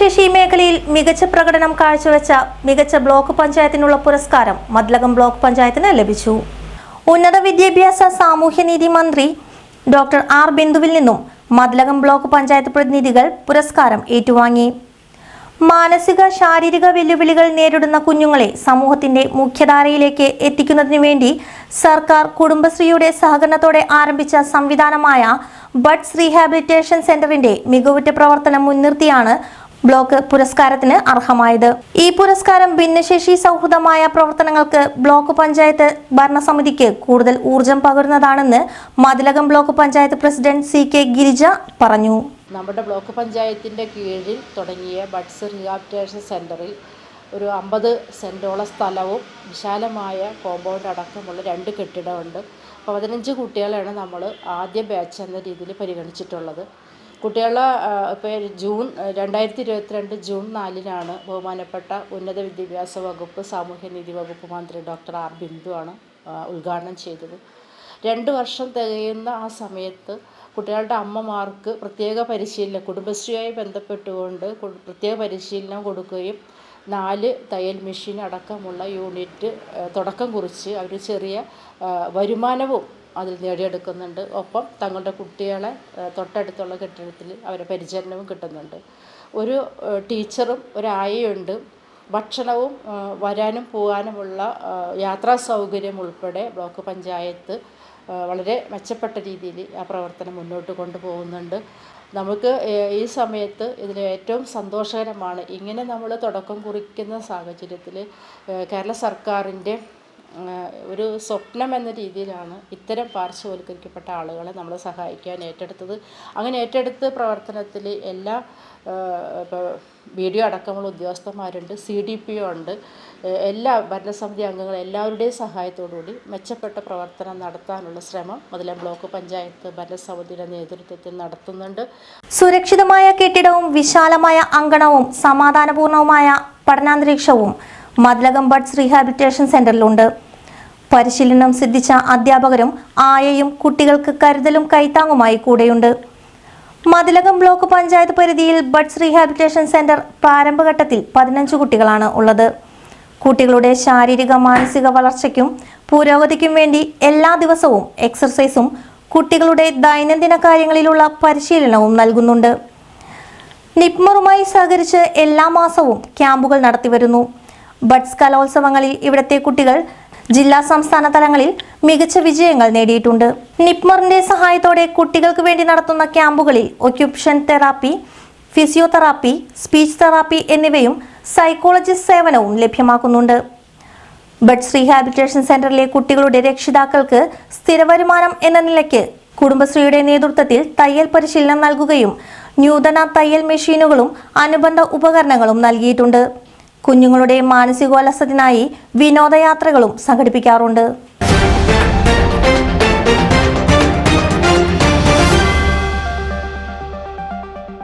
ഭിന്നശേഷി മേഖലയിൽ മികച്ച പ്രകടനം കാഴ്ചവെച്ച മികച്ച ബ്ലോക്ക് പഞ്ചായത്തിനുള്ള പുരസ്കാരം മദ്ലകം ബ്ലോക്ക് പഞ്ചായത്തിന് ലഭിച്ചു. ഉന്നത വിദ്യാഭ്യാസ സാമൂഹ്യനീതി മന്ത്രി ഡോക്ടർ ആർ ബിന്ദുവിൽ നിന്നും മദ്ലകം ബ്ലോക്ക് പഞ്ചായത്ത് പ്രതിനിധികൾ പുരസ്കാരം ഏറ്റുവാങ്ങി. മാനസിക ശാരീരിക വെല്ലുവിളികൾ നേരിടുന്ന കുഞ്ഞുങ്ങളെ സമൂഹത്തിന്റെ മുഖ്യധാരയിലേക്ക് എത്തിക്കുന്നതിനു വേണ്ടി സർക്കാർ കുടുംബശ്രീയുടെ സഹകരണത്തോടെ ആരംഭിച്ച സംവിധാനമായ ബഡ്സ് റീഹാബിലിറ്റേഷൻ സെന്ററിന്റെ മികവുറ്റ പ്രവർത്തനം മുൻനിർത്തിയാണ് ബ്ലോക്ക് പുരസ്കാരത്തിന് അർഹമായത്. ഈ പുരസ്കാരം ഭിന്നശേഷി സൗഹൃദമായ പ്രവർത്തനങ്ങൾക്ക് ബ്ലോക്ക് പഞ്ചായത്ത് ഭരണസമിതിക്ക് കൂടുതൽ ഊർജം പകരുന്നതാണെന്ന് മദ്ലകം block panchayat president CK Girija പറഞ്ഞു. നമ്മുടെ ബ്ലോക്ക് പഞ്ചായത്തിൻ്റെ കീഴിൽ തുടങ്ങിയ ബഡ്സ് റീഹാബിലിറ്റേഷൻ സെൻ്ററിൽ ഒരു 50 സെൻറ്റോളം സ്ഥലവും വിശാലമായ കോമ്പൗണ്ട് അടക്കമുള്ള 2 കെട്ടിടമുണ്ട്. 15 കുട്ടികളാണ് നമ്മൾ ആദ്യ ബാച്ച് എന്ന രീതിയിൽ പരിഗണിച്ചിട്ടുള്ളത്. കുട്ടികളെ ഇപ്പോൾ 2022 ജൂൺ 4-നാണ് ബഹുമാനപ്പെട്ട ഉന്നത വിദ്യാഭ്യാസ വകുപ്പ് സാമൂഹ്യനീതി വകുപ്പ് മന്ത്രി ഡോക്ടർ ആർ ബിന്ദു ആണ് ഉദ്ഘാടനം ചെയ്തത്. 2 വർഷം തികയുന്ന ആ സമയത്ത് കുട്ടികളുടെ അമ്മമാർക്ക് പ്രത്യേക പരിശീലനം കുടുംബശ്രീയുമായി ബന്ധപ്പെട്ടുകൊണ്ട് പ്രത്യേക പരിശീലനം കൊടുക്കുകയും 4 തയ്യൽ മെഷീൻ അടക്കമുള്ള യൂണിറ്റ് തുടക്കം കുറിച്ച് അവർ ചെറിയ വരുമാനവും അതിൽ നേടിയെടുക്കുന്നുണ്ട്. ഒപ്പം തങ്ങളുടെ കുട്ടികളെ തൊട്ടടുത്തുള്ള കെട്ടിടത്തിൽ അവരെ പരിചരണവും കിട്ടുന്നുണ്ട്. ഒരു ടീച്ചറും ഒരു ആയയുണ്ട്. ഭക്ഷണവും വരാനും പോകാനുമുള്ള യാത്രാ സൗകര്യം ഉൾപ്പെടെ ബ്ലോക്ക് പഞ്ചായത്ത് വളരെ മെച്ചപ്പെട്ട രീതിയിൽ ആ പ്രവർത്തനം മുന്നോട്ട് കൊണ്ടുപോകുന്നുണ്ട്. നമുക്ക് ഈ സമയത്ത് ഇതിൽ ഏറ്റവും സന്തോഷകരമാണ് ഇങ്ങനെ നമ്മൾ തുടക്കം കുറിക്കുന്ന സാഹചര്യത്തിൽ കേരള സർക്കാരിൻ്റെ ഒരു സ്വപ്നം എന്ന രീതിയിലാണ് ഇത്തരം പാർശ്വവൽക്കരിക്കപ്പെട്ട ആളുകളെ നമ്മൾ സഹായിക്കാൻ ഏറ്റെടുത്തത്. അങ്ങനെ ഏറ്റെടുത്ത് പ്രവർത്തനത്തിൽ എല്ലാ വീഡിയോ അടക്കമുള്ള ഉദ്യോഗസ്ഥന്മാരുണ്ട്, CDPO ഉണ്ട്. എല്ലാ ഭരണസമിതി അംഗങ്ങൾ എല്ലാവരുടെയും സഹായത്തോടുകൂടി മെച്ചപ്പെട്ട പ്രവർത്തനം നടത്താനുള്ള ശ്രമം മദ്ലകം ബ്ലോക്ക് പഞ്ചായത്ത് ഭരണസമിതിയുടെ നേതൃത്വത്തിൽ നടത്തുന്നുണ്ട്. സുരക്ഷിതമായ കെട്ടിടവും വിശാലമായ അങ്കണവും സമാധാനപൂർണവുമായ പഠനാന്തരീക്ഷവും മദ്ലകം ബഡ്സ് റീഹാബിലിറ്റേഷൻ സെന്ററിലുണ്ട്. പരിശീലനം സിദ്ധിച്ച അധ്യാപകരും ആയയും കുട്ടികൾക്ക് കരുതലും കൈത്താങ്ങുമായി കൂടെയുണ്ട്. മദ്ലകം ബ്ലോക്ക് പഞ്ചായത്ത് പരിധിയിൽ ബഡ്സ് റീഹാബിലിറ്റേഷൻ സെന്റർ പ്രാരംഭഘട്ടത്തിൽ 15 കുട്ടികളാണ് ഉള്ളത്. കുട്ടികളുടെ ശാരീരിക മാനസിക വളർച്ചയ്ക്കും പുരോഗതിക്കും വേണ്ടി എല്ലാ ദിവസവും എക്സർസൈസും കുട്ടികളുടെ ദൈനംദിന കാര്യങ്ങളിലുള്ള പരിശീലനവും നൽകുന്നുണ്ട്. നിപ്മറുമായി സഹകരിച്ച് എല്ലാ മാസവും ക്യാമ്പുകൾ നടത്തിവരുന്നു. ബഡ്സ് കലോത്സവങ്ങളിൽ ഇവിടുത്തെ കുട്ടികൾ ജില്ലാ സംസ്ഥാന തലങ്ങളിൽ മികച്ച വിജയങ്ങൾ നേടിയിട്ടുണ്ട്. നിപ്മറിന്റെ സഹായത്തോടെ കുട്ടികൾക്ക് വേണ്ടി നടത്തുന്ന ക്യാമ്പുകളിൽ occupation therapy, physiotherapy, speech therapy എന്നിവയും സൈക്കോളജിസ്റ്റ് സേവനവും ലഭ്യമാക്കുന്നുണ്ട്. ബഡ്സ് റീഹാബിലിറ്റേഷൻ സെന്ററിലെ കുട്ടികളുടെ രക്ഷിതാക്കൾക്ക് സ്ഥിരവരുമാനം എന്ന നിലയ്ക്ക് കുടുംബശ്രീയുടെ നേതൃത്വത്തിൽ തയ്യൽ പരിശീലനം നൽകുകയും നൂതന തയ്യൽ മെഷീനുകളും അനുബന്ധ ഉപകരണങ്ങളും നൽകിയിട്ടുണ്ട്. കുഞ്ഞുങ്ങളുടെ മാനസികോല്ലാസത്തിനായി വിനോദയാത്രകളും സംഘടിപ്പിക്കാറുണ്ട്.